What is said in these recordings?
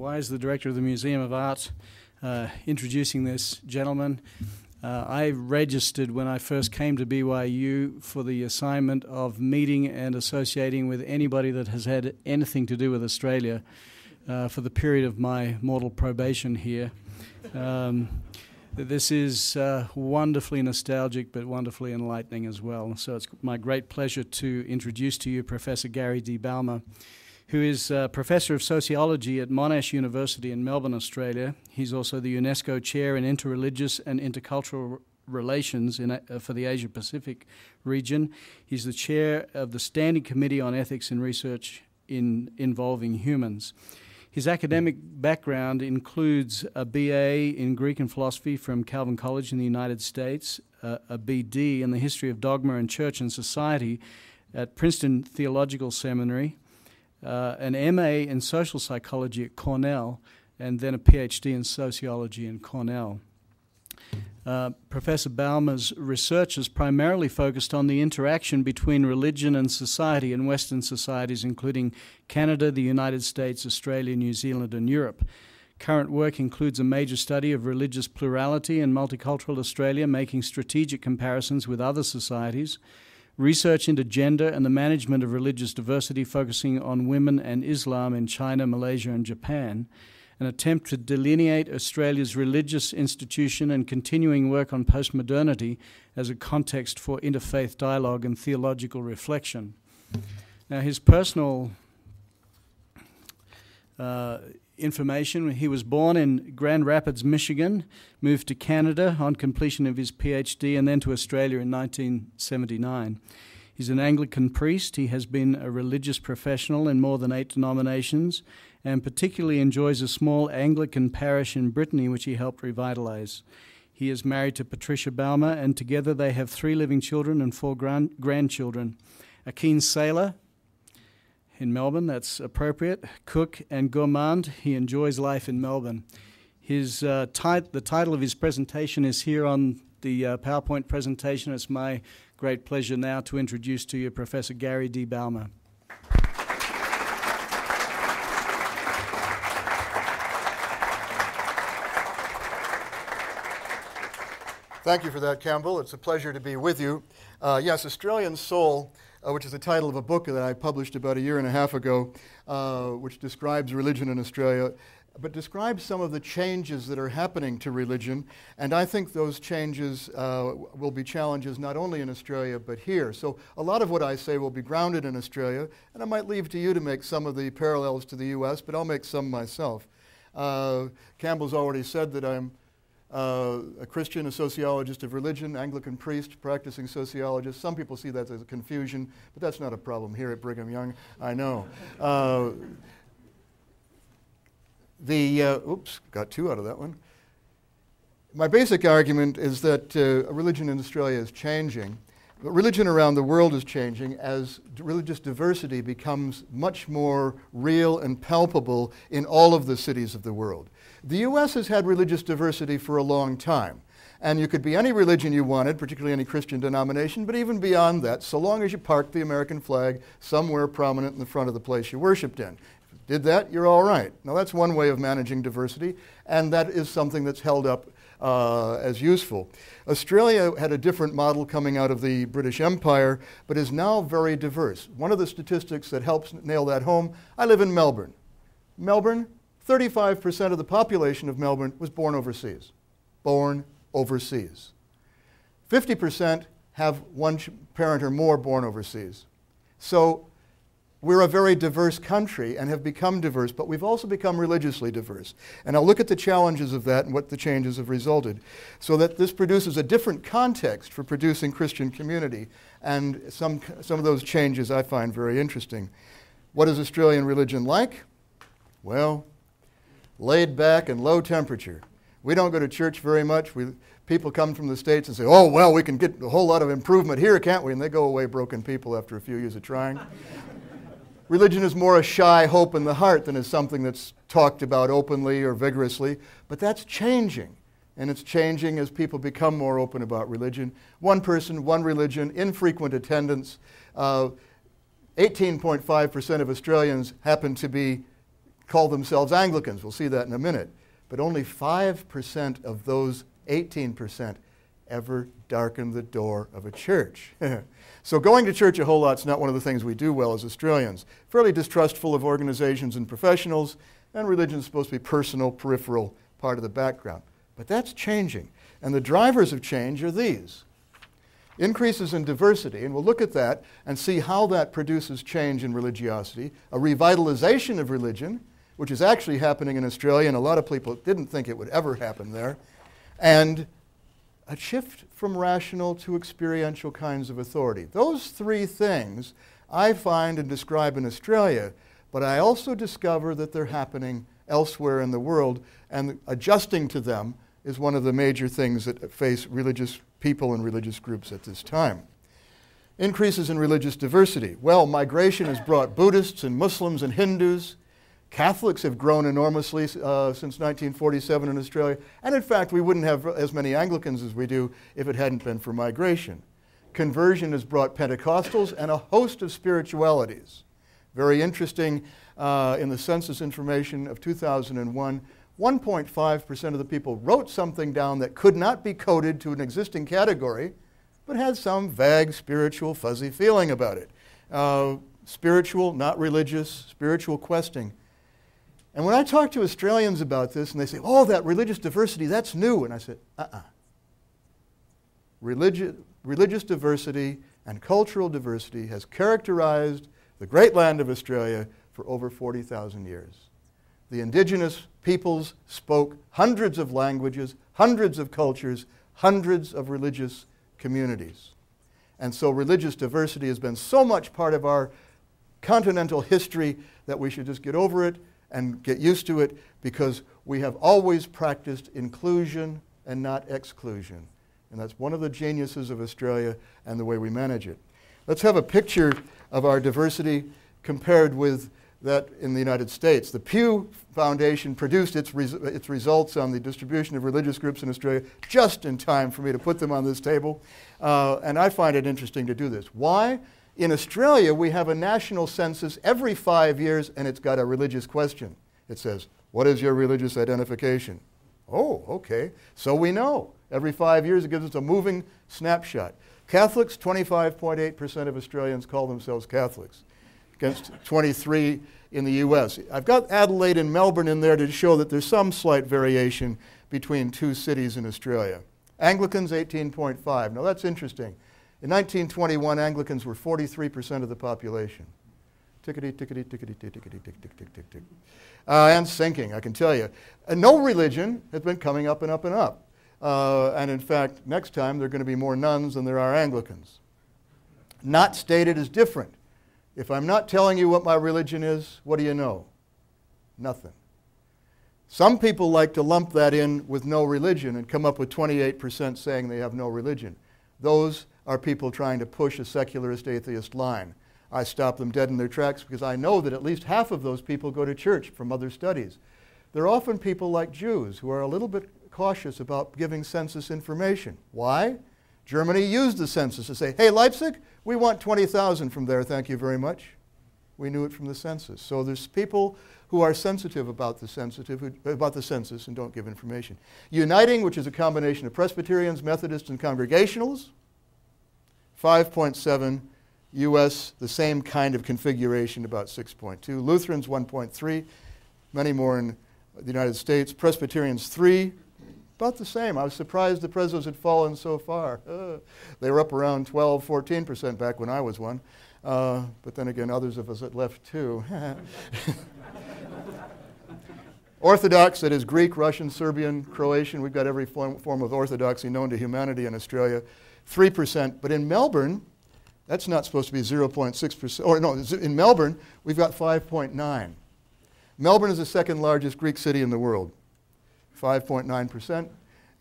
why is the director of the Museum of Art introducing this gentleman? I registered when I first came to BYU for the assignment of meeting and associating with anybody that has had anything to do with Australia for the period of my mortal probation here. This is wonderfully nostalgic but wonderfully enlightening as well. So it's my great pleasure to introduce to you Professor Gary D. Balmer, who is Professor of Sociology at Monash University in Melbourne, Australia. He's also the UNESCO Chair in Interreligious and Intercultural Relations for the Asia-Pacific region. He's the Chair of the Standing Committee on Ethics and Research involving Humans. His academic background includes a BA in Greek and Philosophy from Calvin College in the United States, a BD in the History of Dogma and Church and Society at Princeton Theological Seminary, an MA in Social Psychology at Cornell, and then a PhD in Sociology in Cornell. Professor Balmer's research is primarily focused on the interaction between religion and society in Western societies, including Canada, the United States, Australia, New Zealand, and Europe. Current work includes a major study of religious plurality in multicultural Australia, making strategic comparisons with other societies, research into gender and the management of religious diversity, focusing on women and Islam in China, Malaysia, and Japan, an attempt to delineate Australia's religious institution and continuing work on postmodernity as a context for interfaith dialogue and theological reflection. Now, his personal information: he was born in Grand Rapids, Michigan, moved to Canada on completion of his PhD, and then to Australia in 1979. He's an Anglican priest. He has been a religious professional in more than 8 denominations, and particularly enjoys a small Anglican parish in Brittany, which he helped revitalize. He is married to Patricia Balmer, and together they have 3 living children and 4 grandchildren. A keen sailor in Melbourne, that's appropriate, cook and gourmand. He enjoys life in Melbourne. The title of his presentation is here on the PowerPoint presentation. It's my great pleasure now to introduce to you Professor Gary D. Balmer. Thank you for that, Campbell. It's a pleasure to be with you. Yes, Australian Soul, which is the title of a book that I published about 1.5 years ago, which describes religion in Australia, but describes some of the changes that are happening to religion. And I think those changes will be challenges not only in Australia, but here. So a lot of what I say will be grounded in Australia, and I might leave to you to make some of the parallels to the US, but I'll make some myself. Campbell's already said that I'm a Christian, a sociologist of religion, Anglican priest, practicing sociologist. Some people see that as a confusion, but that's not a problem here at Brigham Young, I know. Oops, got 2 out of that one. My basic argument is that religion in Australia is changing, but religion around the world is changing as religious diversity becomes much more real and palpable in all of the cities of the world. The US has had religious diversity for a long time, and you could be any religion you wanted, particularly any Christian denomination, but even beyond that, so long as you parked the American flag somewhere prominent in the front of the place you worshiped in. If you did that, you're all right. Now that's one way of managing diversity, and that is something that's held up as useful. Australia had a different model coming out of the British Empire, but is now very diverse. One of the statistics that helps nail that home: I live in Melbourne. Melbourne, 35% of the population of Melbourne was born overseas. Born overseas. 50% have one parent or more born overseas. So we're a very diverse country and have become diverse, but we've also become religiously diverse. And I'll look at the challenges of that and what the changes have resulted, so that this produces a different context for producing Christian community. And some of those changes I find very interesting. What is Australian religion like? Well, laid back and low temperature. We don't go to church very much. People come from the States and say, oh, well, we can get a whole lot of improvement here, can't we? And they go away broken people after a few years of trying. Religion is more a shy hope in the heart than is something that's talked about openly or vigorously. But that's changing. And it's changing as people become more open about religion. One person, one religion, infrequent attendance. 18.5% of Australians happen to be call themselves Anglicans. We'll see that in a minute. But only 5% of those 18% ever darkened the door of a church. So going to church a whole lot's not one of the things we do well as Australians. Fairly distrustful of organizations and professionals, and religion's supposed to be personal, peripheral, part of the background. But that's changing. And the drivers of change are these. Increases in diversity, and we'll look at that and see how that produces change in religiosity, a revitalization of religion, which is actually happening in Australia, and a lot of people didn't think it would ever happen there, and a shift from rational to experiential kinds of authority. Those three things I find and describe in Australia, but I also discover that they're happening elsewhere in the world, and adjusting to them is one of the major things that face religious people and religious groups at this time. Increases in religious diversity. Well, migration has brought Buddhists and Muslims and Hindus. Catholics have grown enormously since 1947 in Australia. And in fact, we wouldn't have as many Anglicans as we do if it hadn't been for migration. Conversion has brought Pentecostals and a host of spiritualities. Very interesting, in the census information of 2001, 1.5% of the people wrote something down that could not be coded to an existing category, but had some vague, spiritual, fuzzy feeling about it. Spiritual, not religious, spiritual questing. And when I talk to Australians about this, and they say, oh, that religious diversity, that's new. And I said, Religious diversity and cultural diversity has characterized the great land of Australia for over 40,000 years. The indigenous peoples spoke hundreds of languages, hundreds of cultures, hundreds of religious communities. And so religious diversity has been so much part of our continental history that we should just get over it and get used to it, because we have always practiced inclusion and not exclusion. And that's one of the geniuses of Australia and the way we manage it. Let's have a picture of our diversity compared with that in the United States. The Pew Foundation produced its results on the distribution of religious groups in Australia just in time for me to put them on this table. And I find it interesting to do this. Why? In Australia, we have a national census every 5 years, and it's got a religious question. It says, what is your religious identification? Oh, okay. So we know. Every 5 years, it gives us a moving snapshot. Catholics, 25.8% of Australians call themselves Catholics, against 23 in the US. I've got Adelaide and Melbourne in there to show that there's some slight variation between two cities in Australia. Anglicans, 18.5. Now that's interesting. In 1921, Anglicans were 43% of the population. Tickety, tickety, tickety, tickety, tick, tick, tick, tick, tick. And sinking, I can tell you. No religion has been coming up and up and up. And in fact, next time there are going to be more nuns than there are Anglicans. Not stated as different. If I'm not telling you what my religion is, what do you know? Nothing. Some people like to lump that in with no religion and come up with 28% saying they have no religion. Those are people trying to push a secularist atheist line. I stop them dead in their tracks because I know that at least half of those people go to church from other studies. They're often people like Jews who are a little bit cautious about giving census information. Why? Germany used the census to say, hey, Leipzig, we want 20,000 from there, thank you very much. We knew it from the census. So there's people who are sensitive about the census and don't give information. Uniting, which is a combination of Presbyterians, Methodists, and Congregationals, 5.7. US, the same kind of configuration, about 6.2. Lutherans, 1.3. Many more in the United States. Presbyterians, 3. About the same. I was surprised the Presos had fallen so far. They were up around 12, 14% back when I was one. But then again, others of us had left too. Orthodox, that is Greek, Russian, Serbian, Croatian. We've got every form of orthodoxy known to humanity in Australia. 3%. But in Melbourne, that's not supposed to be 0.6%. Or no, in Melbourne, we've got 5.9. Melbourne is the second largest Greek city in the world. 5.9%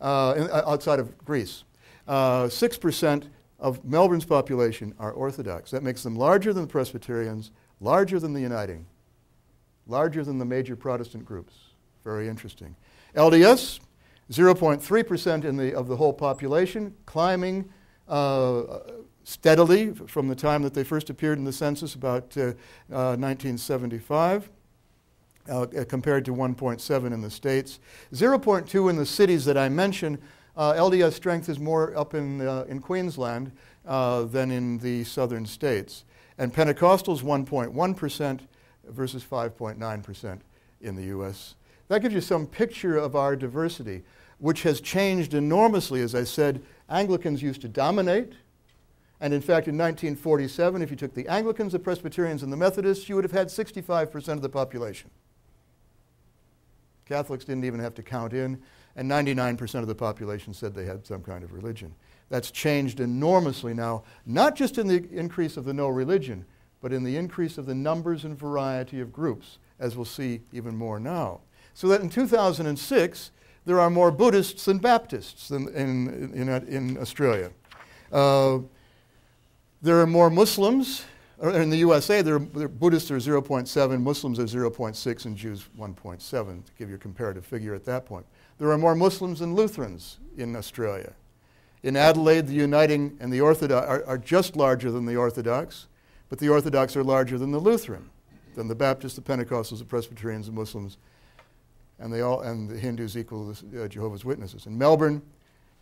outside of Greece. 6% of Melbourne's population are Orthodox. That makes them larger than the Presbyterians, larger than the Uniting, larger than the major Protestant groups. Very interesting. LDS, 0.3% of the whole population, climbing steadily from the time that they first appeared in the census, about 1975. compared to 1.7 in the States. 0.2 in the cities that I mentioned. LDS strength is more up in Queensland than in the southern states. And Pentecostals 1.1% versus 5.9% in the U.S. That gives you some picture of our diversity, which has changed enormously. As I said, Anglicans used to dominate. And in fact, in 1947, if you took the Anglicans, the Presbyterians, and the Methodists, you would have had 65% of the population. Catholics didn't even have to count in, and 99% of the population said they had some kind of religion. That's changed enormously now, not just in the increase of the no religion, but in the increase of the numbers and variety of groups, as we'll see even more now. So that in 2006, there are more Buddhists than Baptists in Australia. There are more Muslims. In the USA, Buddhists are 0.7, Muslims are 0.6, and Jews 1.7, to give you a comparative figure at that point. There are more Muslims than Lutherans in Australia. In Adelaide, the Uniting and the Orthodox are just larger than the Orthodox, but the Orthodox are larger than the Lutheran, than the Baptists, the Pentecostals, the Presbyterians, the Muslims, and the Hindus equal the Jehovah's Witnesses. In Melbourne,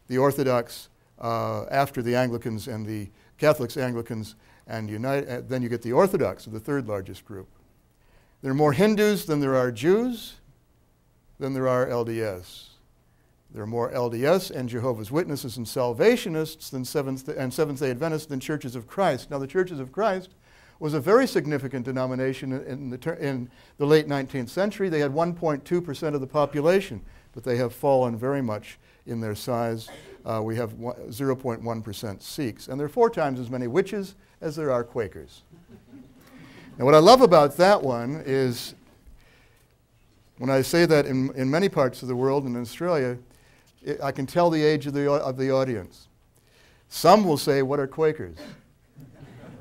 the Orthodox, after the Anglicans and the Catholics, Anglicans, and then you get the Orthodox, the third largest group. There are more Hindus than there are Jews, than there are LDS. There are more LDS and Jehovah's Witnesses and Salvationists than Seventh-day Adventists than Churches of Christ. Now, the Churches of Christ was a very significant denomination in the late 19th century. They had 1.2% of the population, but they have fallen very much in their size. We have 0.1% Sikhs, and there are 4 times as many witches as there are Quakers. Now, what I love about that one is when I say that in many parts of the world and in Australia, I can tell the age of the audience. Some will say, "What are Quakers?"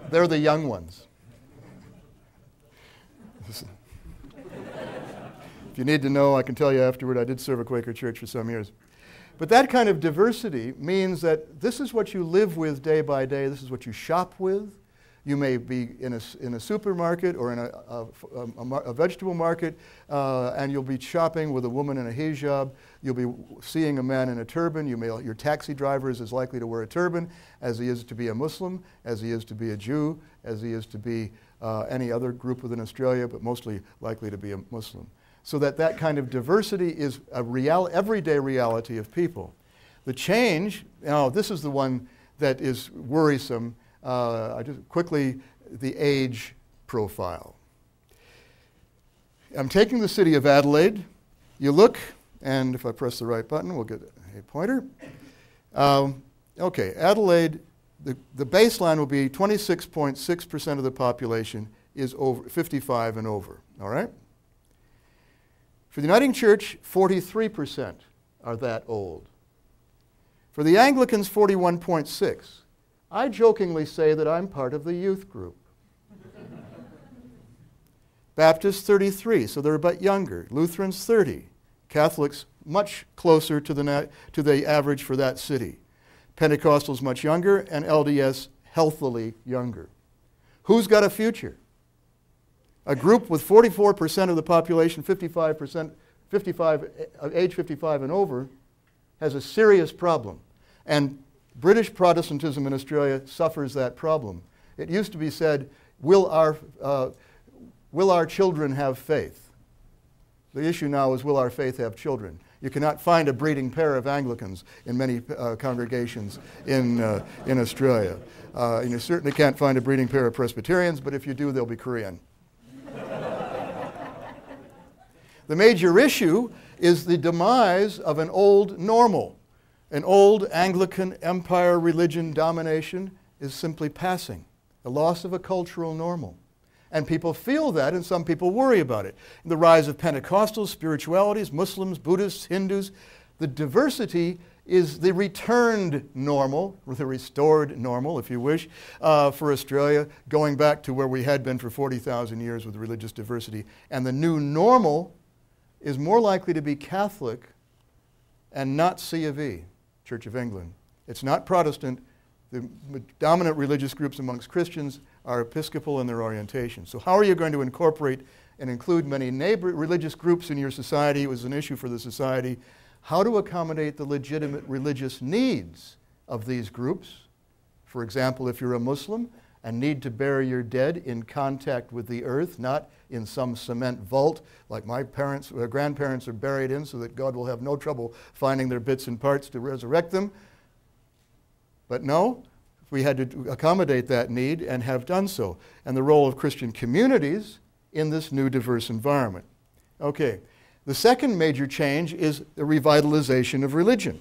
They're the young ones. If you need to know, I can tell you afterward, I did serve a Quaker church for some years. But that kind of diversity means that this is what you live with day by day. This is what you shop with. You may be in a supermarket or in a vegetable market, and you'll be shopping with a woman in a hijab. You'll be seeing a man in a turban. Your taxi driver is as likely to wear a turban as he is to be a Muslim, as he is to be a Jew, as he is to be any other group within Australia, but mostly likely to be a Muslim. So that kind of diversity is a everyday reality of people. The change, now this is the one that is worrisome. Just quickly, the age profile. I'm taking the city of Adelaide. You look, and if I press the right button, we'll get a pointer. Okay, Adelaide, the baseline will be 26.6% of the population is over 55 and over, all right? For the Uniting Church, 43% are that old. For the Anglicans, 41.6%. I jokingly say that I'm part of the youth group. Baptists, 33, so they're a bit younger. Lutherans, 30. Catholics, much closer to the average for that city. Pentecostals, much younger, and LDS, healthily younger. Who's got a future? A group with 44% of the population, age 55 and over, has a serious problem. And British Protestantism in Australia suffers that problem. It used to be said, will our children have faith? The issue now is, will our faith have children? You cannot find a breeding pair of Anglicans in many congregations in Australia. And you certainly can't find a breeding pair of Presbyterians, but if you do, they'll be Korean. The major issue is the demise of an old normal. An old Anglican empire religion domination is simply passing, the loss of a cultural normal. And people feel that, and some people worry about it. The rise of Pentecostals, spiritualities, Muslims, Buddhists, Hindus, the diversity is the returned normal, or the restored normal, if you wish, for Australia, going back to where we had been for 40,000 years with religious diversity. And the new normal is more likely to be Catholic and not C of E. Church of England. It's not Protestant. The dominant religious groups amongst Christians are Episcopal in their orientation. So how are you going to incorporate and include many religious groups in your society. It was an issue for the society. How to accommodate the legitimate religious needs of these groups. For example, if you're a Muslim and need to bury your dead in contact with the earth, not in some cement vault like my parents or grandparents are buried in so that God will have no trouble finding their bits and parts to resurrect them. But no, we had to accommodate that need and have done so. And the role of Christian communities in this new diverse environment. Okay, the second major change is the revitalization of religion.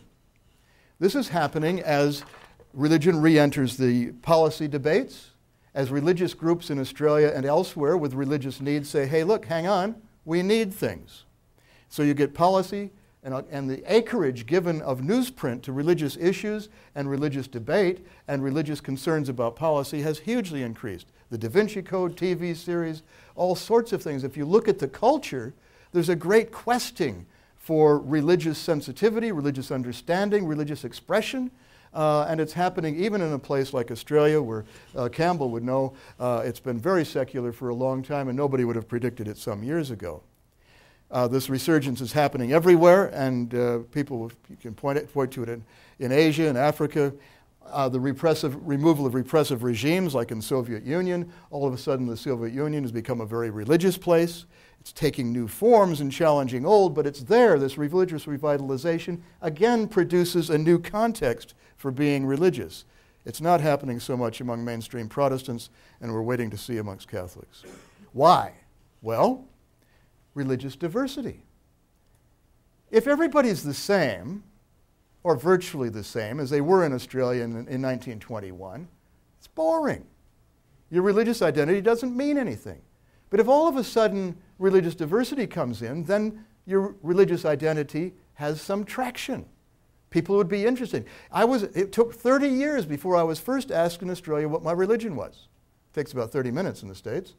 This is happening as religion re-enters the policy debates, as religious groups in Australia and elsewhere with religious needs say, hey, look, hang on, we need things. So you get policy and the acreage given of newsprint to religious issues and religious debate and religious concerns about policy has hugely increased. The Da Vinci Code, TV series, all sorts of things. If you look at the culture, there's a great questing for religious sensitivity, religious understanding, religious expression. And it's happening even in a place like Australia where Campbell would know it's been very secular for a long time and nobody would have predicted it some years ago. This resurgence is happening everywhere, and you can point to it in Asia and Africa. The removal of repressive regimes like in the Soviet Union. All of a sudden the Soviet Union has become a very religious place. It's taking new forms and challenging old, but it's there. This religious revitalization again produces a new context for being religious. It's not happening so much among mainstream Protestants, and we're waiting to see amongst Catholics. Why? Well, religious diversity. If everybody's the same, or virtually the same, as they were in Australia in 1921, it's boring. Your religious identity doesn't mean anything. But if all of a sudden religious diversity comes in, then your religious identity has some traction. People would be interested. It took 30 years before I was first asked in Australia what my religion was. It takes about 30 minutes in the States.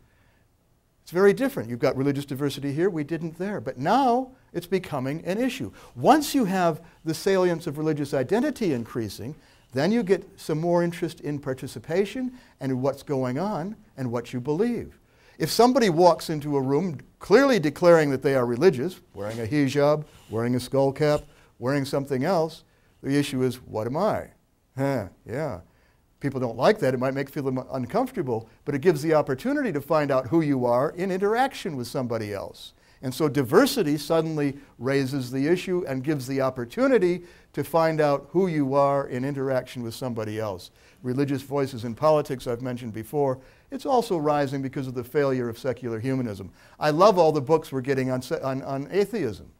It's very different. You've got religious diversity here, we didn't there. But now it's becoming an issue. Once you have the salience of religious identity increasing, then you get some more interest in participation and in what's going on and what you believe. If somebody walks into a room clearly declaring that they are religious, wearing a hijab, wearing a skull cap, wearing something else, the issue is, what am I? Yeah. People don't like that. It might make them feel uncomfortable, but it gives the opportunity to find out who you are in interaction with somebody else. And so diversity suddenly raises the issue and gives the opportunity to find out who you are in interaction with somebody else. Religious voices in politics, I've mentioned before, it's also rising because of the failure of secular humanism. I love all the books we're getting on atheism.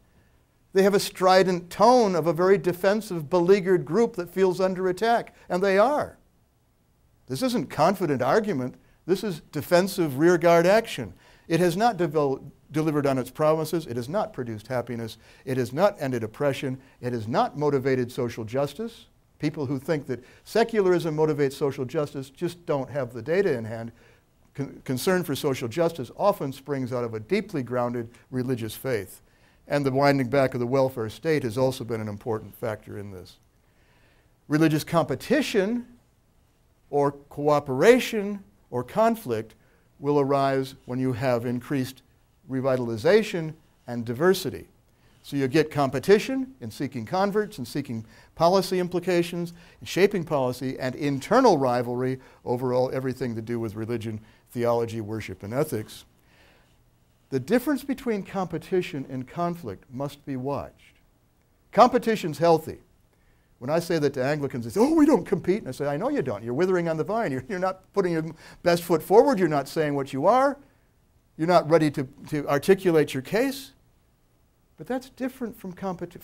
They have a strident tone of a very defensive, beleaguered group that feels under attack, and they are. This isn't confident argument. This is defensive rearguard action. It has not delivered on its promises. It has not produced happiness. It has not ended oppression. It has not motivated social justice. People who think that secularism motivates social justice just don't have the data in hand. Concern for social justice often springs out of a deeply grounded religious faith. And the winding back of the welfare state has also been an important factor in this. Religious competition or cooperation or conflict will arise when you have increased revitalization and diversity. So you get competition in seeking converts and seeking policy implications, and shaping policy, and internal rivalry over everything to do with religion, theology, worship, and ethics. The difference between competition and conflict must be watched. Competition's healthy. When I say that to Anglicans, they say, oh, we don't compete. And I say, I know you don't. You're withering on the vine. You're not putting your best foot forward. You're not saying what you are. You're not ready to articulate your case. But that's different from conflict.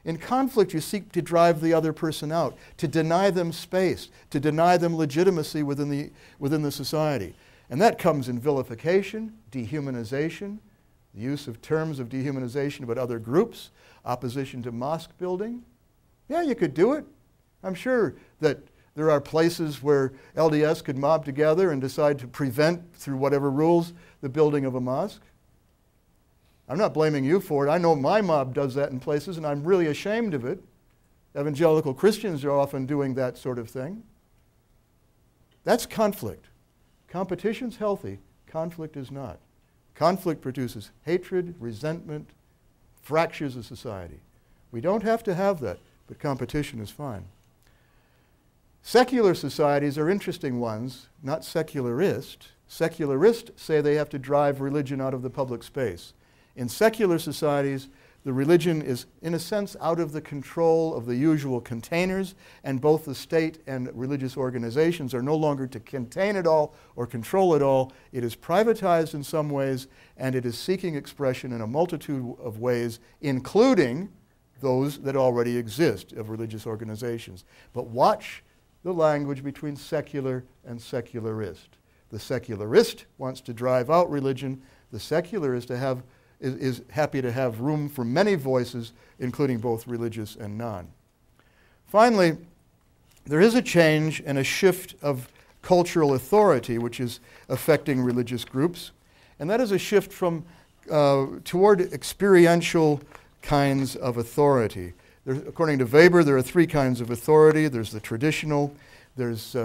In conflict, you seek to drive the other person out, to deny them space, to deny them legitimacy within the society. And that comes in vilification, dehumanization, the use of terms of dehumanization about other groups, opposition to mosque building. Yeah, you could do it. I'm sure that there are places where LDS could mob together and decide to prevent, through whatever rules, the building of a mosque. I'm not blaming you for it. I know my mob does that in places, and I'm really ashamed of it. Evangelical Christians are often doing that sort of thing. That's conflict. Competition's healthy. Conflict is not. Conflict produces hatred, resentment, fractures of society. We don't have to have that, but competition is fine. Secular societies are interesting ones, not secularist. Secularists say they have to drive religion out of the public space. In secular societies, the religion is, in a sense, out of the control of the usual containers, and both the state and religious organizations are no longer to contain it all or control it all. It is privatized in some ways, and it is seeking expression in a multitude of ways, including those that already exist of religious organizations. But watch the language between secular and secularist. The secularist wants to drive out religion. The secularist is happy to have room for many voices, including both religious and non. Finally, there is a change and a shift of cultural authority which is affecting religious groups, and that is a shift from toward experiential kinds of authority. According to Weber, there are three kinds of authority. There's the traditional, there's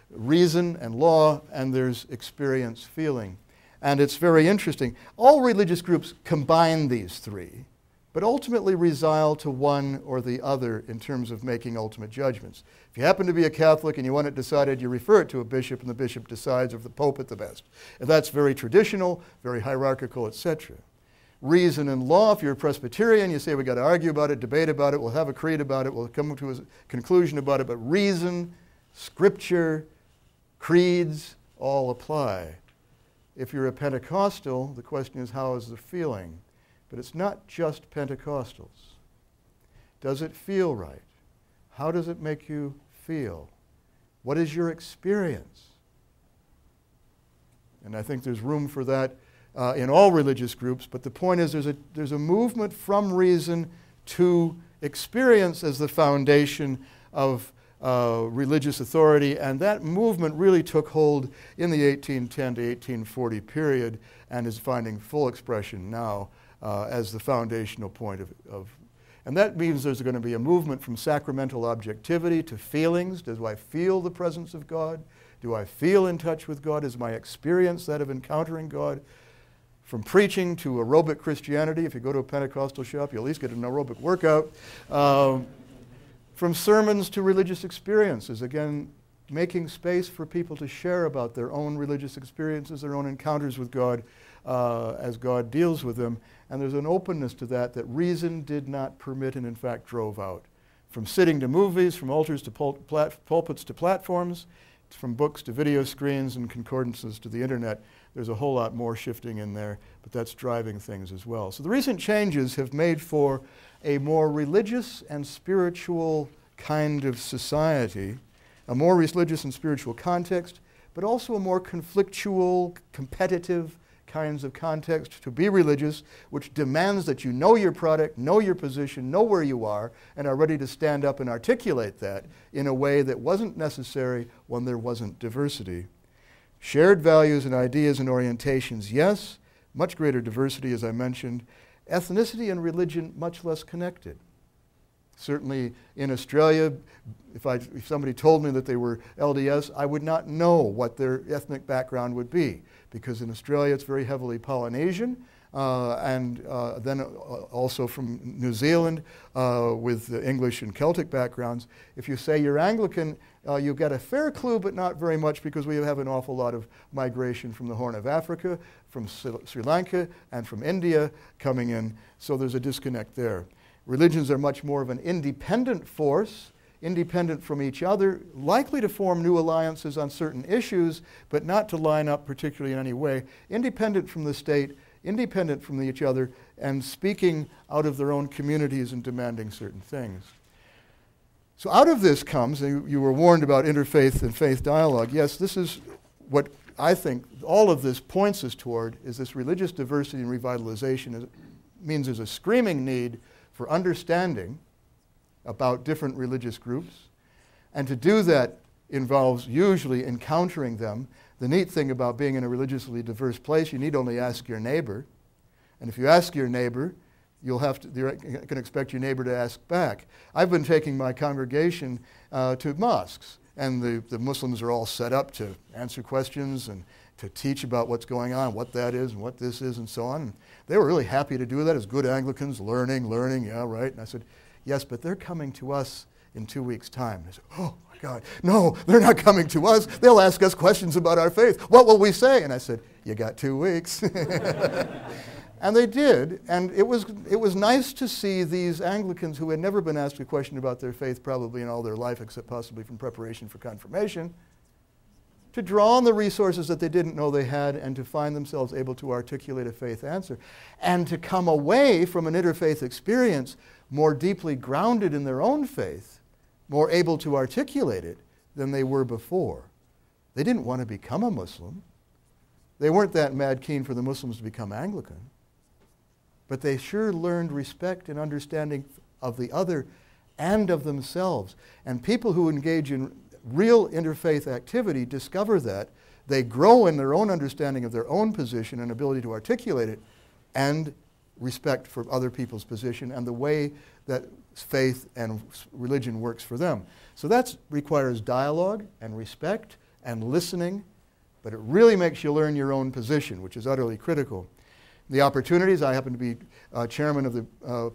reason and law, and there's experience, feeling. And it's very interesting. All religious groups combine these three, but ultimately resile to one or the other in terms of making ultimate judgments. If you happen to be a Catholic and you want it decided, you refer it to a bishop, and the bishop decides, or the Pope at the best. And that's very traditional, very hierarchical, etc. Reason and law, if you're a Presbyterian, you say we've got to argue about it, debate about it, we'll have a creed about it, we'll come to a conclusion about it, but reason, scripture, creeds all apply. If you're a Pentecostal, the question is, how is the feeling? But it's not just Pentecostals. Does it feel right? How does it make you feel? What is your experience? And I think there's room for that in all religious groups, but the point is there's a movement from reason to experience as the foundation of religious authority, and that movement really took hold in the 1810 to 1840 period and is finding full expression now as the foundational point of. And that means there's going to be a movement from sacramental objectivity to feelings. Do I feel the presence of God? Do I feel in touch with God? Is my experience that of encountering God? From preaching to aerobic Christianity. If you go to a Pentecostal shop, you at least get an aerobic workout. From sermons to religious experiences, again, making space for people to share about their own religious experiences, their own encounters with God as God deals with them. And there's an openness to that reason did not permit and in fact drove out. From sitting to movies, from altars to pulpits to platforms, from books to video screens and concordances to the internet, there's a whole lot more shifting in there, but that's driving things as well. So the recent changes have made for a more religious and spiritual kind of society, a more religious and spiritual context, but also a more conflictual, competitive kinds of context to be religious, which demands that you know your product, know your position, know where you are, and are ready to stand up and articulate that in a way that wasn't necessary when there wasn't diversity. Shared values and ideas and orientations, yes. Much greater diversity, as I mentioned. Ethnicity and religion, much less connected. Certainly in Australia, if somebody told me that they were LDS, I would not know what their ethnic background would be, because in Australia it's very heavily Polynesian, and then also from New Zealand with English and Celtic backgrounds. If you say you're Anglican, you get a fair clue, but not very much, because we have an awful lot of migration from the Horn of Africa, from Sri Lanka, and from India coming in, so there's a disconnect there. Religions are much more of an independent force, independent from each other, likely to form new alliances on certain issues, but not to line up particularly in any way, independent from the state, independent from each other, and speaking out of their own communities and demanding certain things. So out of this comes, and you were warned about interfaith and faith dialogue. Yes, this is what I think all of this points us toward, is this religious diversity and revitalization. It means there's a screaming need for understanding about different religious groups, and to do that involves usually encountering them. The neat thing about being in a religiously diverse place, you need only ask your neighbor, and if you ask your neighbor, you can expect your neighbor to ask back. I've been taking my congregation to mosques, and the Muslims are all set up to answer questions and to teach about what's going on, what that is and what this is and so on. And they were really happy to do that as good Anglicans, learning, yeah, right. And I said, yes, but they're coming to us in 2 weeks' time. They said, oh my God, no, they're not coming to us. They'll ask us questions about our faith. What will we say? And I said, you got 2 weeks. And they did, and it was nice to see these Anglicans who had never been asked a question about their faith probably in all their life, except possibly from preparation for confirmation, to draw on the resources that they didn't know they had and to find themselves able to articulate a faith answer, and to come away from an interfaith experience more deeply grounded in their own faith, more able to articulate it than they were before. They didn't want to become a Muslim. They weren't that mad keen for the Muslims to become Anglican. But they sure learned respect and understanding of the other and of themselves. And people who engage in real interfaith activity discover that. They grow in their own understanding of their own position and ability to articulate it, and respect for other people's position and the way that faith and religion works for them. So that requires dialogue and respect and listening, but it really makes you learn your own position, which is utterly critical. The opportunities, I happen to be chairman of the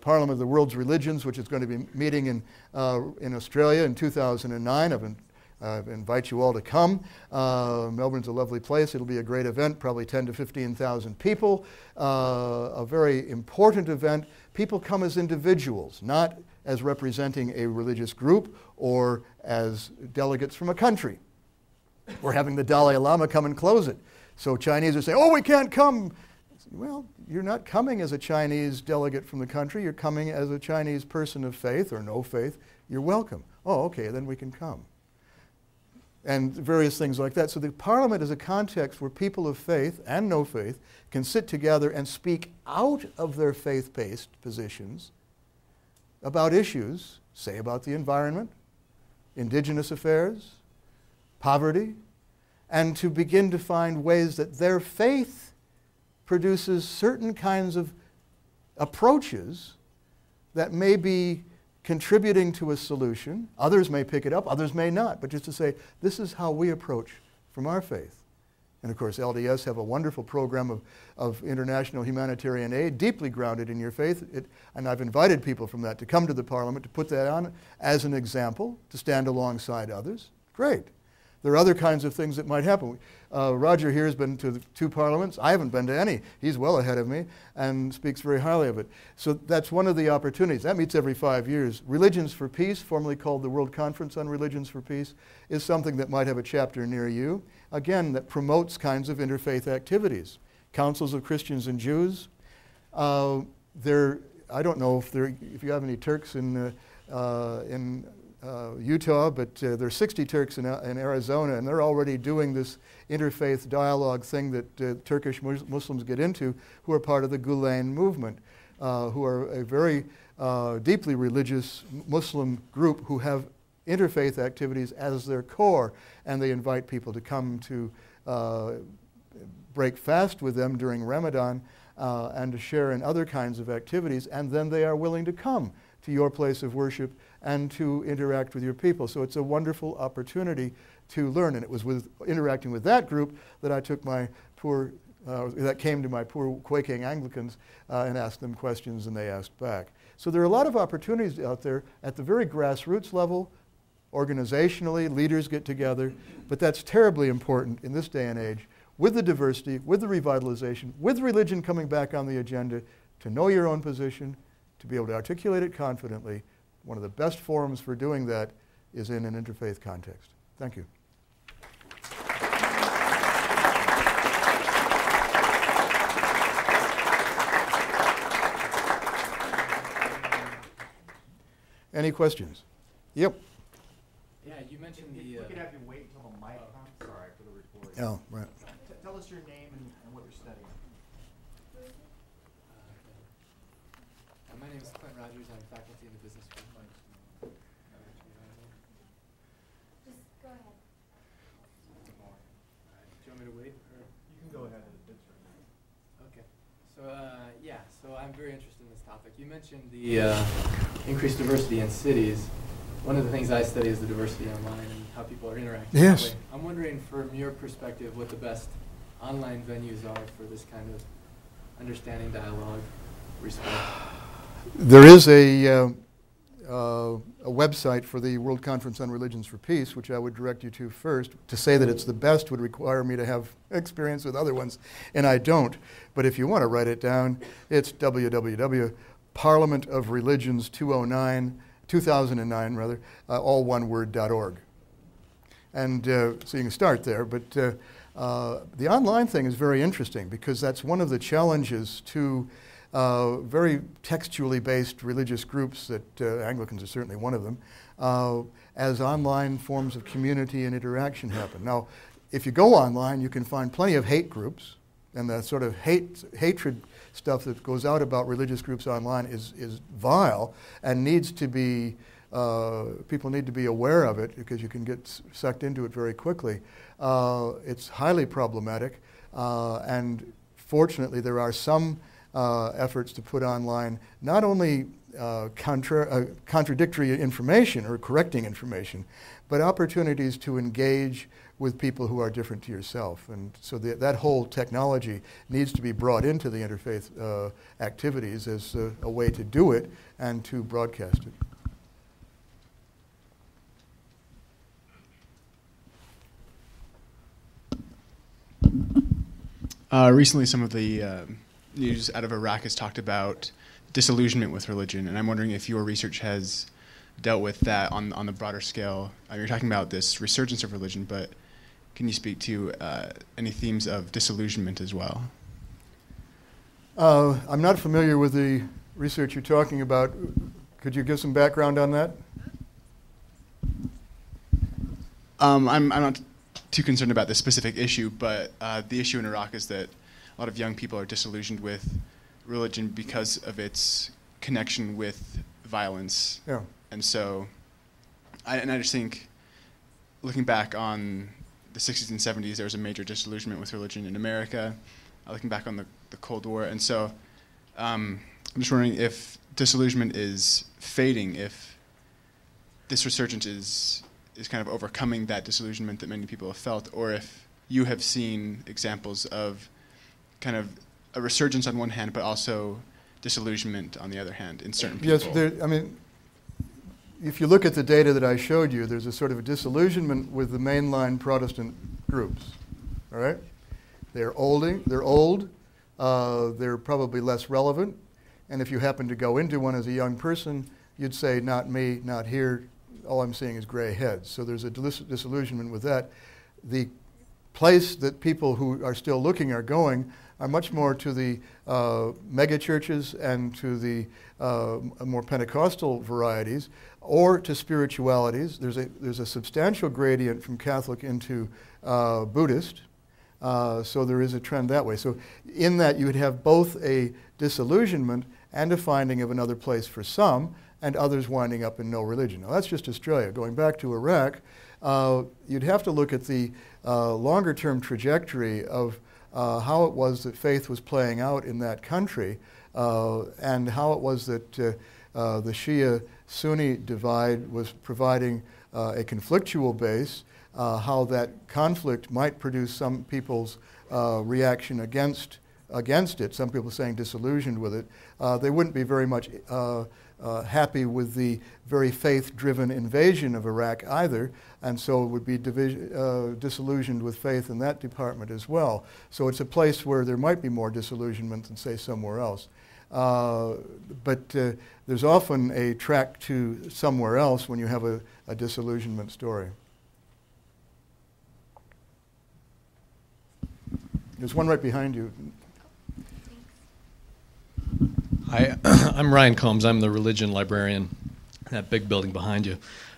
Parliament of the World's Religions, which is going to be meeting in Australia in 2009. I invite you all to come. Melbourne's a lovely place. It'll be a great event, probably 10 to 15,000 people. A very important event. People come as individuals, not as representing a religious group or as delegates from a country. We're having the Dalai Lama come and close it. So Chinese are saying, oh, we can't come. Well, you're not coming as a Chinese delegate from the country. You're coming as a Chinese person of faith or no faith. You're welcome. Oh, okay, then we can come. And various things like that. So the Parliament is a context where people of faith and no faith can sit together and speak out of their faith-based positions about issues, say about the environment, indigenous affairs, poverty, and to begin to find ways that their faith produces certain kinds of approaches that may be contributing to a solution. Others may pick it up, others may not, but just to say, this is how we approach from our faith. And of course, LDS have a wonderful program of international humanitarian aid, deeply grounded in your faith. And I've invited people from that to come to the Parliament to put that on as an example, to stand alongside others. Great. There are other kinds of things that might happen. Roger here has been to the 2 parliaments. I haven't been to any. He's well ahead of me and speaks very highly of it. So that's one of the opportunities. That meets every 5 years. Religions for Peace, formerly called the World Conference on Religions for Peace, is something that might have a chapter near you. Again, that promotes kinds of interfaith activities. Councils of Christians and Jews. I don't know if you have any Turks in Utah, but there are 60 Turks in Arizona, and they're already doing this interfaith dialogue thing that Turkish Muslims get into, who are part of the Gulen movement, who are a very deeply religious Muslim group who have interfaith activities as their core, and they invite people to come to break fast with them during Ramadan and to share in other kinds of activities, and then they are willing to come to your place of worship and to interact with your people. So it's a wonderful opportunity to learn. And it was with interacting with that group that I took my that came to my poor quaking Anglicans and asked them questions, and they asked back. So there are a lot of opportunities out there at the very grassroots level. Organizationally, leaders get together, but that's terribly important in this day and age, with the diversity, with the revitalization, with religion coming back on the agenda, to know your own position, to be able to articulate it confidently. One of the best forums for doing that is in an interfaith context. Thank you. Any questions? Yep. Yeah, you mentioned the... We could have you wait until the mic comes. Sorry for the recording. Oh, right. Tell us your name and what you're studying. My name is Clint Rogers. I'm faculty in the business school. Just go ahead. Do you want me to wait? Or? You can go ahead. Okay. So I'm very interested in this topic. You mentioned the increased diversity in cities. One of the things I study is the diversity online and how people are interacting. Yes. I'm wondering, from your perspective, what the best online venues are for this kind of understanding, dialogue, respect? There is a website for the World Conference on Religions for Peace, which I would direct you to first. To say that it's the best would require me to have experience with other ones, and I don't. But if you want to write it down, it's www.parliamentofreligions2009, all one word.org. And so you can start there. But the online thing is very interesting because that's one of the challenges to very textually based religious groups that Anglicans are certainly one of them, as online forms of community and interaction happen. Now, if you go online, you can find plenty of hate groups, and the sort of hatred stuff that goes out about religious groups online is vile and needs to be, people need to be aware of it because you can get sucked into it very quickly. It's highly problematic, and fortunately there are some efforts to put online not only contradictory information or correcting information, but opportunities to engage with people who are different to yourself. And so that whole technology needs to be brought into the interfaith activities as a way to do it and to broadcast it. Recently, some of the news out of Iraq has talked about disillusionment with religion, and I'm wondering if your research has dealt with that on the broader scale. You're talking about this resurgence of religion, but can you speak to any themes of disillusionment as well? I'm not familiar with the research you're talking about. Could you give some background on that? I'm not too concerned about this specific issue, but the issue in Iraq is that a lot of young people are disillusioned with religion because of its connection with violence. Yeah. And so, I just think, looking back on the 60s and 70s, there was a major disillusionment with religion in America, looking back on the Cold War. And so, I'm just wondering if disillusionment is fading, if this resurgence is kind of overcoming that disillusionment that many people have felt, or if you have seen examples of kind of a resurgence on one hand, but also disillusionment on the other hand in certain people. Yes, I mean, if you look at the data that I showed you, there's a sort of a disillusionment with the mainline Protestant groups. All right, they're old, they're probably less relevant, and if you happen to go into one as a young person, you'd say, "Not me, not here. All I'm seeing is gray heads." So there's a disillusionment with that. The place that people who are still looking are going are much more to the mega churches and to the more Pentecostal varieties, or to spiritualities. There's a substantial gradient from Catholic into Buddhist, so there is a trend that way. So in that you would have both a disillusionment and a finding of another place for some, and others winding up in no religion. Now that's just Australia. Going back to Iraq, you'd have to look at the longer-term trajectory of how it was that faith was playing out in that country, and how it was that the Shia-Sunni divide was providing a conflictual base, how that conflict might produce some people's reaction against it, some people saying disillusioned with it. They wouldn't be very much happy with the very faith-driven invasion of Iraq either, and so would be disillusioned with faith in that department as well. So it's a place where there might be more disillusionment than, say, somewhere else. But there's often a track to somewhere else when you have a disillusionment story. There's one right behind you. Hi, I'm Ryan Combs. I'm the religion librarian in that big building behind you.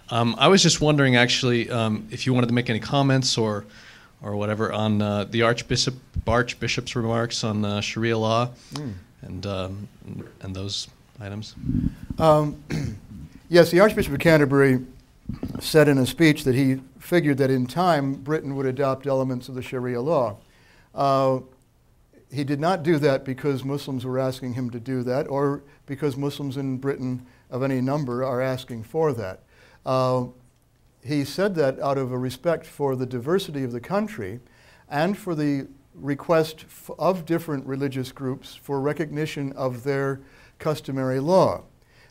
I was just wondering, actually, if you wanted to make any comments or whatever on the Archbishop's remarks on Sharia law and those items. Yes, the Archbishop of Canterbury said in a speech that he figured that in time Britain would adopt elements of the Sharia law. He did not do that because Muslims were asking him to do that, or because Muslims in Britain of any number are asking for that. He said that out of a respect for the diversity of the country and for the request of different religious groups for recognition of their customary law.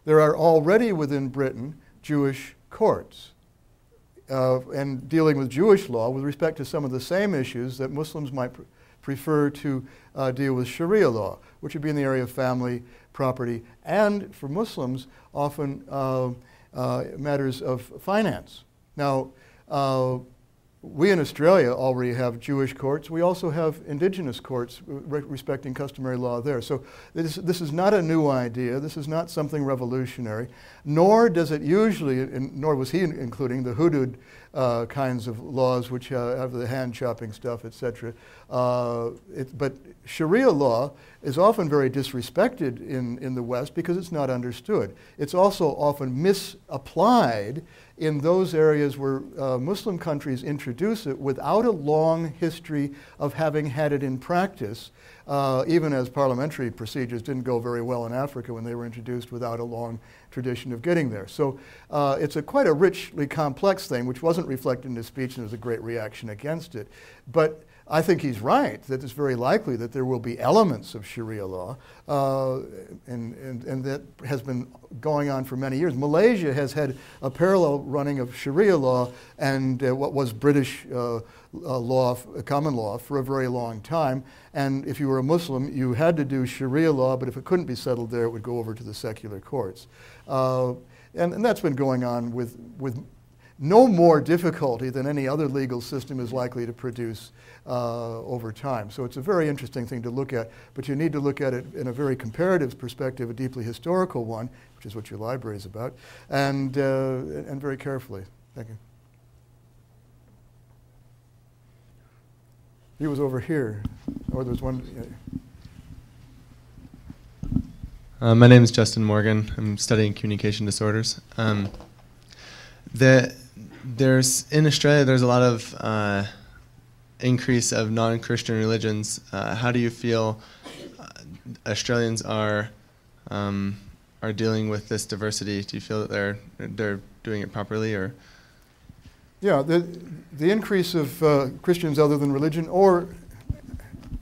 There are already within Britain Jewish courts and dealing with Jewish law with respect to some of the same issues that Muslims might prefer to deal with Sharia law, which would be in the area of family, property, and for Muslims, often matters of finance. Now, we in Australia already have Jewish courts. We also have indigenous courts respecting customary law there. So this is not a new idea. This is not something revolutionary, nor does it usually, nor was he including the hudud kinds of laws which have the hand chopping stuff, etc. But Sharia law is often very disrespected in the West because it's not understood. It's also often misapplied in those areas where Muslim countries introduce it without a long history of having had it in practice, even as parliamentary procedures didn't go very well in Africa when they were introduced without a long tradition of getting there. So it's quite a richly complex thing, which wasn't reflected in his speech, and there's a great reaction against it. But I think he's right, that it's very likely that there will be elements of Sharia law, and that has been going on for many years. Malaysia has had a parallel running of Sharia law and what was British law, common law, for a very long time. And if you were a Muslim, you had to do Sharia law, but if it couldn't be settled there, it would go over to the secular courts. And that's been going on with no more difficulty than any other legal system is likely to produce over time. So it's a very interesting thing to look at, but you need to look at it in a very comparative perspective, a deeply historical one, which is what your library is about, and very carefully. Thank you. He was over here, or there's one. My name is Justin Morgan. I'm studying communication disorders. There's in Australia, there's a lot of increase of non-Christian religions. How do you feel Australians are dealing with this diversity? Do you feel that they're doing it properly, or? Yeah, the increase of Christians other than religion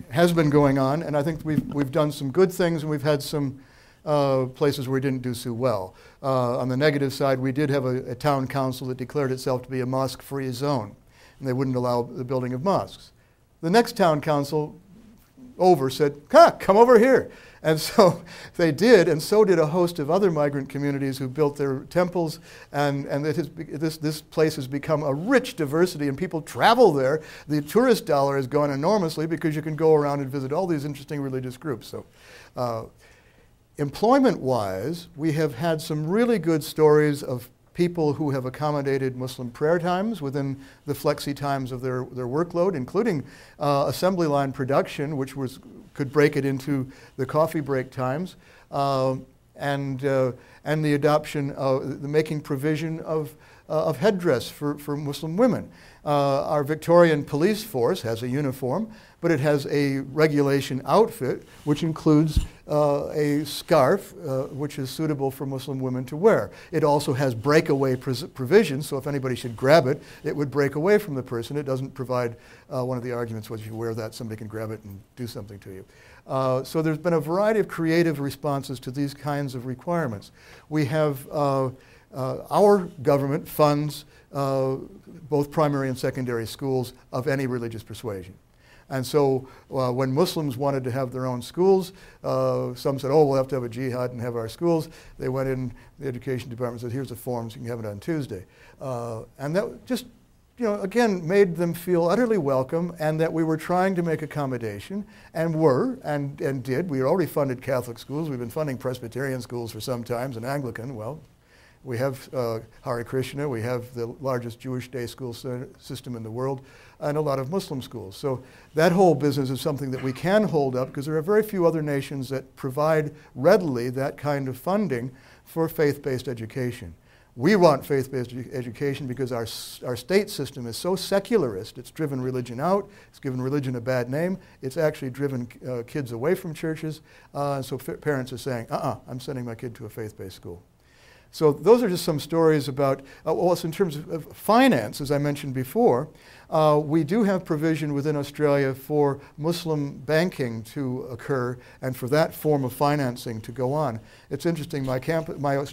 has been going on, and I think we've done some good things, and we've had some places where we didn't do so well. On the negative side, we did have a town council that declared itself to be a mosque-free zone, and they wouldn't allow the building of mosques. The next town council said, come over here. And so they did, and so did a host of other migrant communities who built their temples, and this place has become a rich diversity, and people travel there. The tourist dollar has gone enormously because you can go around and visit all these interesting religious groups. So, employment-wise, we have had some really good stories of people who have accommodated Muslim prayer times within the flexi times of their workload, including assembly line production, which could break it into the coffee break times, and the adoption of the making provision of headdress for Muslim women. Our Victorian police force has a uniform, but it has a regulation outfit which includes a scarf which is suitable for Muslim women to wear. It also has breakaway provisions, so if anybody should grab it, it would break away from the person. It doesn't provide, one of the arguments was if you wear that, somebody can grab it and do something to you. So there's been a variety of creative responses to these kinds of requirements. We have, our government funds both primary and secondary schools of any religious persuasion. And so when Muslims wanted to have their own schools, some said, oh, we'll have to have a jihad and have our schools. They went in, the education department said, here's the forms, you can have it on Tuesday. And that just, again, made them feel utterly welcome, and that we were trying to make accommodation, and did. We already funded Catholic schools. We've been funding Presbyterian schools for some time, and Anglican. Well, we have Hare Krishna, we have the largest Jewish day school system in the world, and a lot of Muslim schools. So that whole business is something that we can hold up, because there are very few other nations that provide readily that kind of funding for faith-based education. We want faith-based education because our state system is so secularist. It's driven religion out. It's given religion a bad name. It's actually driven kids away from churches. So parents are saying, I'm sending my kid to a faith-based school. So those are just some stories about, well, in terms of finance, as I mentioned before, we do have provision within Australia for Muslim banking to occur and for that form of financing to go on. It's interesting, my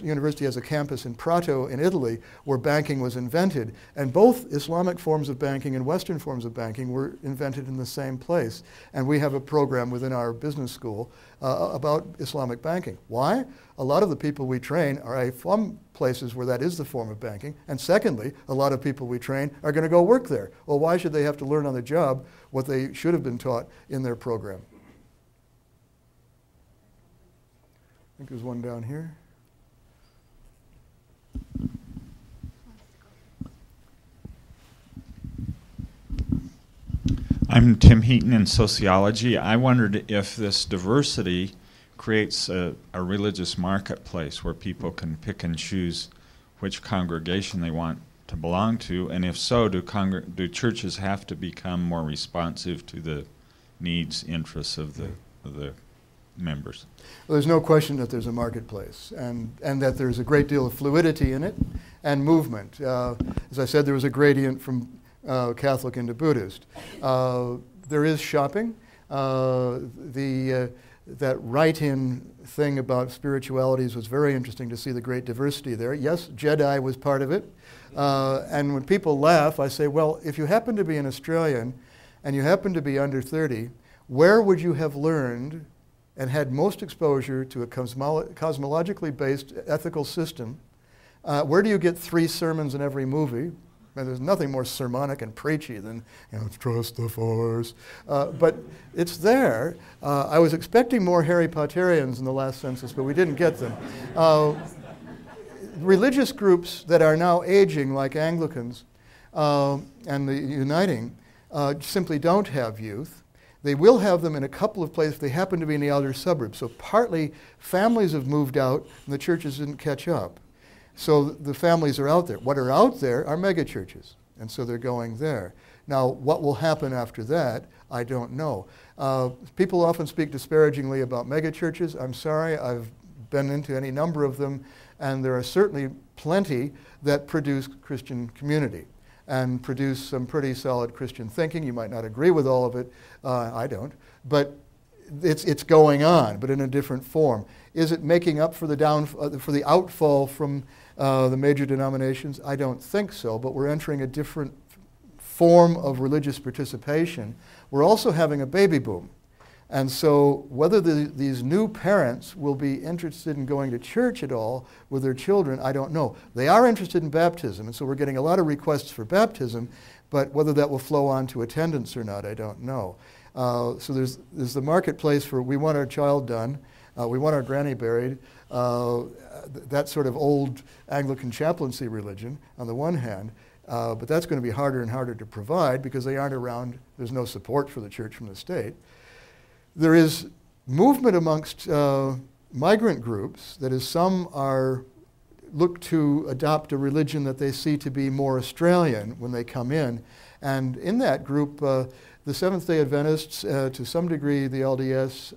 university has a campus in Prato in Italy where banking was invented, and both Islamic forms of banking and Western forms of banking were invented in the same place. And we have a program within our business school about Islamic banking. Why? A lot of the people we train are from places where that is the form of banking. And secondly, a lot of people we train are going to go work there. Well, why should they have to learn on the job what they should have been taught in their program? I think there's one down here. I'm Tim Heaton in sociology. I wondered if this diversity creates a religious marketplace where people can pick and choose which congregation they want to belong to, and if so, do churches have to become more responsive to the needs, interests of the members? Well, there's no question that there's a marketplace and that there's a great deal of fluidity in it and movement. As I said, there was a gradient from Catholic into Buddhist. There is shopping. That write-in thing about spiritualities was very interesting to see the great diversity there. Yes, Jedi was part of it. And when people laugh, I say, well, if you happen to be an Australian and you happen to be under 30, where would you have learned and had most exposure to a cosmologically based ethical system? Where do you get 3 sermons in every movie? And there's nothing more sermonic and preachy than, trust the Force. But it's there. I was expecting more Harry Potterians in the last census, but we didn't get them. Religious groups that are now aging, like Anglicans and the Uniting, simply don't have youth. They will have them in a couple of places. They happen to be in the outer suburbs. So partly families have moved out and the churches didn't catch up. So the families are out there. What are out there are megachurches, and so they're going there. Now, what will happen after that, I don't know. People often speak disparagingly about megachurches. I'm sorry, I've been into any number of them, and there are certainly plenty that produce Christian community and produce some pretty solid Christian thinking. You might not agree with all of it. I don't. But it's going on, but in a different form. Is it making up for the outfall from the major denominations? I don't think so, but we're entering a different form of religious participation. We're also having a baby boom. And so whether these new parents will be interested in going to church at all with their children, I don't know. They are interested in baptism, and so we're getting a lot of requests for baptism, but whether that will flow on to attendance or not, I don't know. So there's the marketplace for we want our child done, we want our granny buried, that sort of old Anglican chaplaincy religion on the one hand, but that's going to be harder and harder to provide because they aren't around, there's no support for the church from the state. There is movement amongst migrant groups, that is, some look to adopt a religion that they see to be more Australian when they come in, and in that group, the Seventh-day Adventists, to some degree the LDS,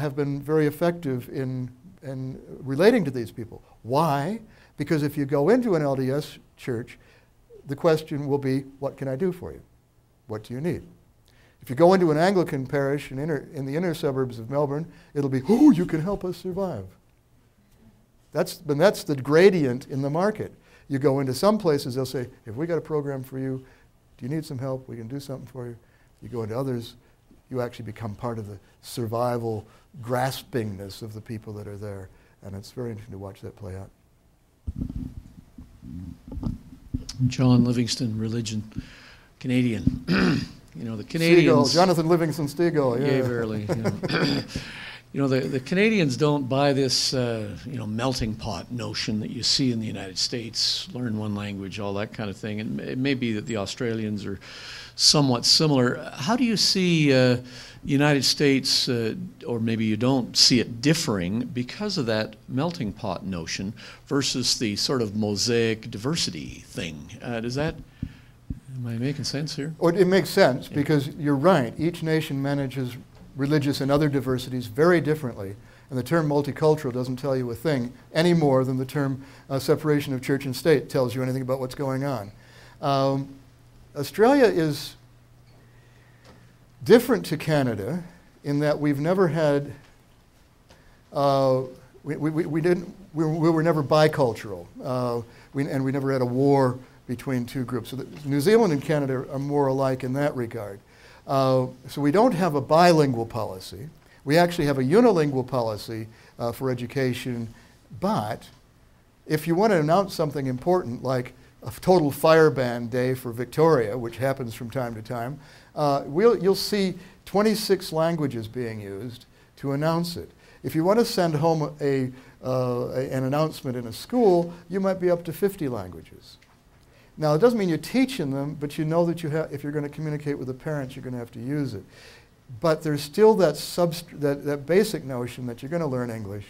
have been very effective in relating to these people. Why? Because if you go into an LDS church, the question will be, what can I do for you? What do you need? If you go into an Anglican parish in the inner suburbs of Melbourne, it'll be, oh, you can help us survive. That's the gradient in the market. You go into some places, they'll say, if we got a program for you, do you need some help? We can do something for you. You go into others, you actually become part of the survival graspingness of the people that are there. And it's very interesting to watch that play out. John Livingston, religion, Canadian. The Canadians... Stegall, Jonathan Livingston Stegall, yeah. Yeah, verily. The Canadians don't buy this, melting pot notion that you see in the United States, learn one language, all that kind of thing. And it may be that the Australians are somewhat similar. How do you see the United States, or maybe you don't see it differing because of that melting pot notion versus the sort of mosaic diversity thing? Am I making sense here? Well, it makes sense because you're right. Each nation manages religious and other diversities very differently. And the term multicultural doesn't tell you a thing any more than the term separation of church and state tells you anything about what's going on. Australia is different to Canada in that we've never had, we were never bicultural, and we never had a war between two groups. So New Zealand and Canada are more alike in that regard. So we don't have a bilingual policy. We actually have a unilingual policy for education, but if you want to announce something important like a total fire ban day for Victoria, which happens from time to time, you'll see 26 languages being used to announce it. If you want to send home an announcement in a school, you might be up to 50 languages. Now, it doesn't mean you're teaching them, but you know that if you're going to communicate with the parents, you're going to have to use it. But there's still that basic notion that you're going to learn English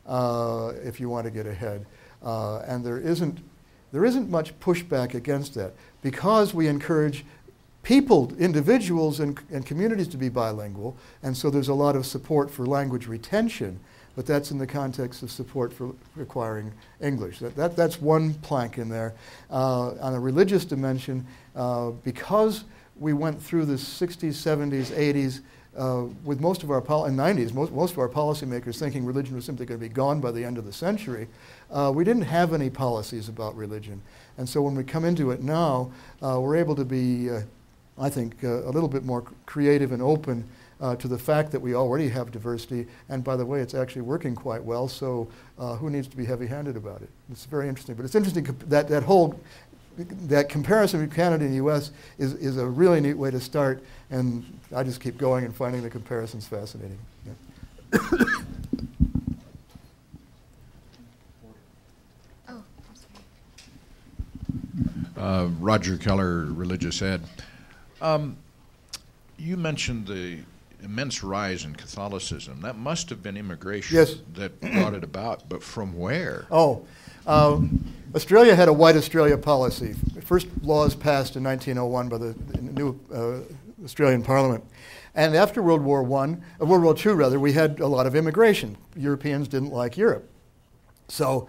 if you want to get ahead. And there isn't much pushback against that because we encourage people, individuals and communities to be bilingual, and so there's a lot of support for language retention, but that's in the context of support for acquiring English. That's one plank in there. On a religious dimension, because we went through the 60s, 70s, 80s, with most of our, and 90s, most of our policymakers thinking religion was simply going to be gone by the end of the century, we didn't have any policies about religion. And so when we come into it now, we're able to be, I think, a little bit more creative and open to the fact that we already have diversity. And by the way, it's actually working quite well, so who needs to be heavy-handed about it? It's very interesting. But it's interesting that comparison between Canada and the U.S. is a really neat way to start, and I just keep going and finding the comparisons fascinating. Yeah. Oh, I'm sorry. Roger Keller, Religious Ed. You mentioned the immense rise in Catholicism. That must have been immigration that brought it about, but from where? Australia had a White Australia policy. First laws passed in 1901 by the new Australian Parliament. And after World War II, we had a lot of immigration. Europeans didn't like Europe. So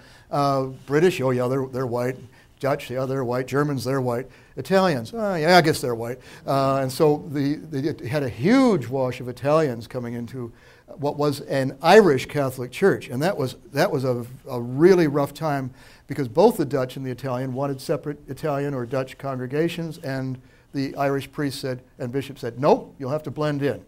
British, oh yeah, they're white. Dutch, yeah, they're white. Germans, they're white. Italians, yeah, I guess they're white. And so they had a huge wash of Italians coming into what was an Irish Catholic church. And that was a really rough time because both the Dutch and the Italian wanted separate Italian or Dutch congregations, and the Irish priest said, and bishop said, nope, you'll have to blend in.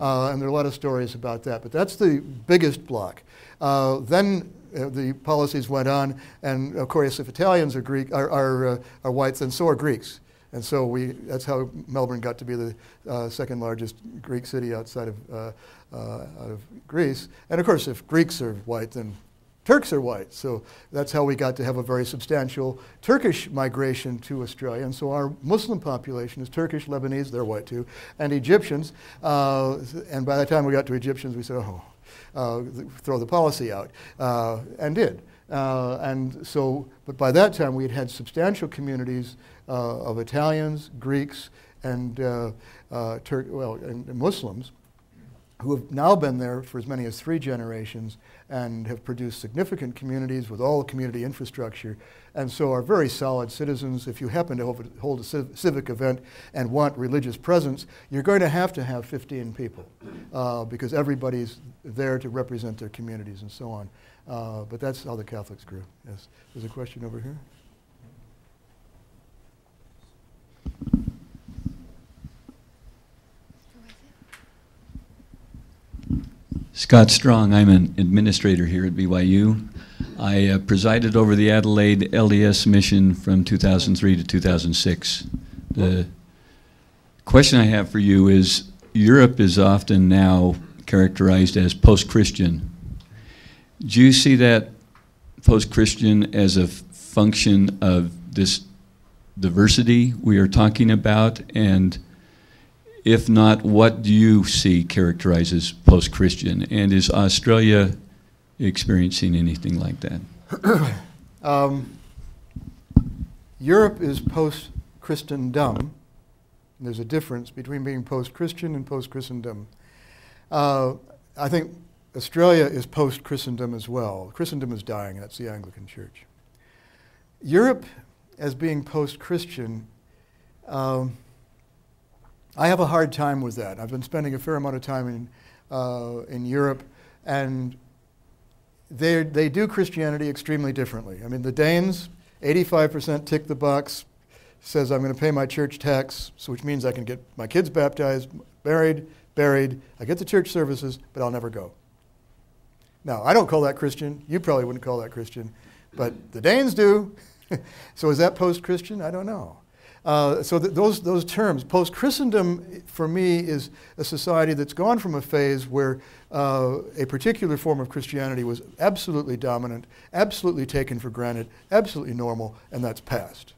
And there are a lot of stories about that. But that's the biggest block. Then the policies went on, and of course, if Italians are white, then so are Greeks, and so that's how Melbourne got to be the second largest Greek city outside of Greece. And of course, if Greeks are white, then Turks are white. So that's how we got to have a very substantial Turkish migration to Australia. And so our Muslim population is Turkish, Lebanese, they're white too, and Egyptians. And by the time we got to Egyptians, we said, throw the policy out, and did. And so, but by that time we had substantial communities of Italians, Greeks, and and Muslims who have now been there for as many as 3 generations and have produced significant communities with all the community infrastructure, and so are very solid citizens. If you happen to hold a civic event and want religious presence, you're going to have 15 people because everybody's there to represent their communities and so on. But that's how the Catholics grew. Yes. There's a question over here. Scott Strong, I'm an administrator here at BYU. I presided over the Adelaide LDS mission from 2003 to 2006. The question I have for you is, Europe is often now characterized as post-Christian. Do you see that post-Christian as a function of this diversity we are talking about? And if not, what do you see characterizes post-Christian? And is Australia experiencing anything like that? Europe is post-Christendom. There's a difference between being post-Christian and post-Christendom. I think Australia is post-Christendom as well. Christendom is dying, that's the Anglican Church. Europe, as being post-Christian, I have a hard time with that. I've been spending a fair amount of time in Europe, and they do Christianity extremely differently. I mean, the Danes, 85% tick the box, says I'm going to pay my church tax, so which means I can get my kids baptized, married, buried, I get the church services, but I'll never go. Now, I don't call that Christian. You probably wouldn't call that Christian, but the Danes do. So is that post-Christian? I don't know. Those terms, post-Christendom for me is a society that's gone from a phase where a particular form of Christianity was absolutely dominant, absolutely taken for granted, absolutely normal, and that's past.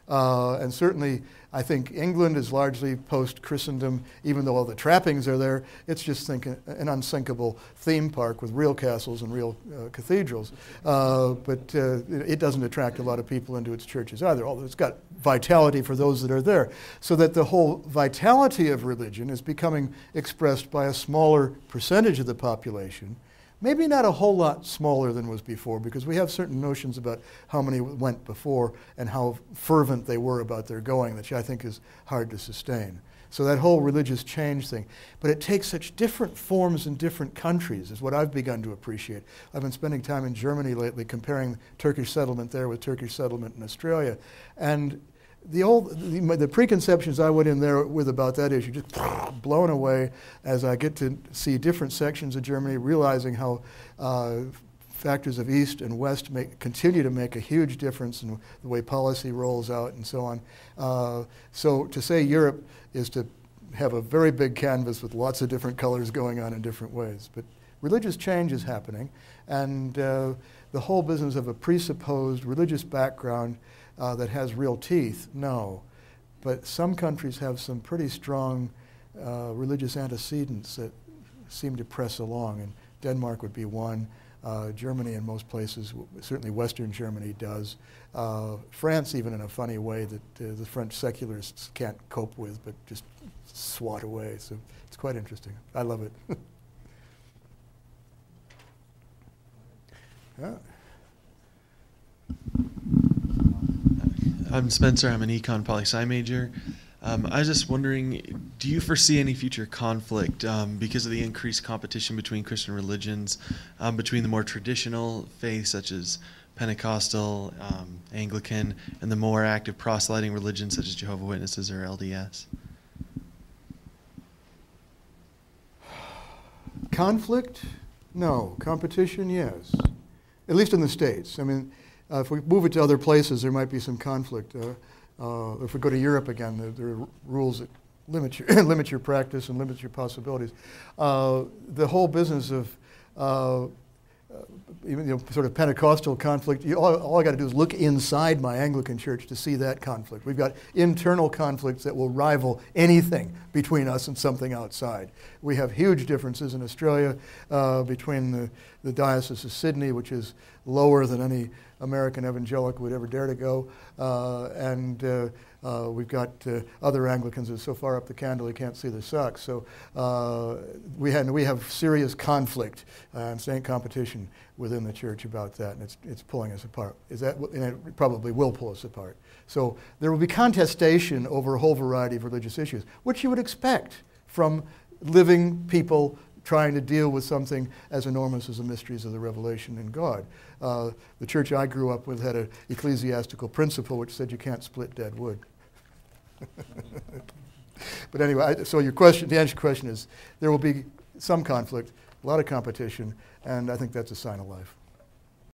And certainly, I think England is largely post-Christendom, even though all the trappings are there. It's just an unsinkable theme park with real castles and real cathedrals. But it doesn't attract a lot of people into its churches either, although it's got vitality for those that are there. So that the whole vitality of religion is becoming expressed by a smaller percentage of the population. Maybe not a whole lot smaller than was before, because we have certain notions about how many went before and how fervent they were about their going, which I think is hard to sustain. So that whole religious change thing. But it takes such different forms in different countries is what I've begun to appreciate. I've been spending time in Germany lately comparing Turkish settlement there with Turkish settlement in Australia. And the preconceptions I went in there with about that issue just blown away as I get to see different sections of Germany, realizing how factors of East and West continue to make a huge difference in the way policy rolls out and so on. So to say Europe is to have a very big canvas with lots of different colors going on in different ways. But religious change is happening, and the whole business of a presupposed religious background that has real teeth, no. But some countries have some pretty strong religious antecedents that seem to press along, and Denmark would be one. Germany in most places, certainly Western Germany does. France even in a funny way that the French secularists can't cope with, but just swat away. So it's quite interesting. I love it. Yeah. I'm Spencer. I'm an econ poli-sci major. I was just wondering, do you foresee any future conflict because of the increased competition between Christian religions, between the more traditional faiths such as Pentecostal, Anglican, and the more active proselyting religions such as Jehovah's Witnesses or LDS? Conflict? No. Competition? Yes. At least in the States. I mean, if we move it to other places, there might be some conflict. If we go to Europe again, there are rules that limit your practice and limit your possibilities. The whole business of even sort of Pentecostal conflict, all I got to do is look inside my Anglican church to see that conflict. We've got internal conflicts that will rival anything between us and something outside. We have huge differences in Australia between the Diocese of Sydney, which is lower than any American evangelical would ever dare to go, and we've got other Anglicans that are so far up the candle they can't see the socks. So we have serious conflict and saying competition within the church about that, and it's pulling us apart. And it probably will pull us apart. So there will be contestation over a whole variety of religious issues, which you would expect from living people trying to deal with something as enormous as the mysteries of the revelation in God. The church I grew up with had an ecclesiastical principle which said you can't split dead wood. But anyway, so the answer to your question is there will be some conflict, a lot of competition, and I think that's a sign of life.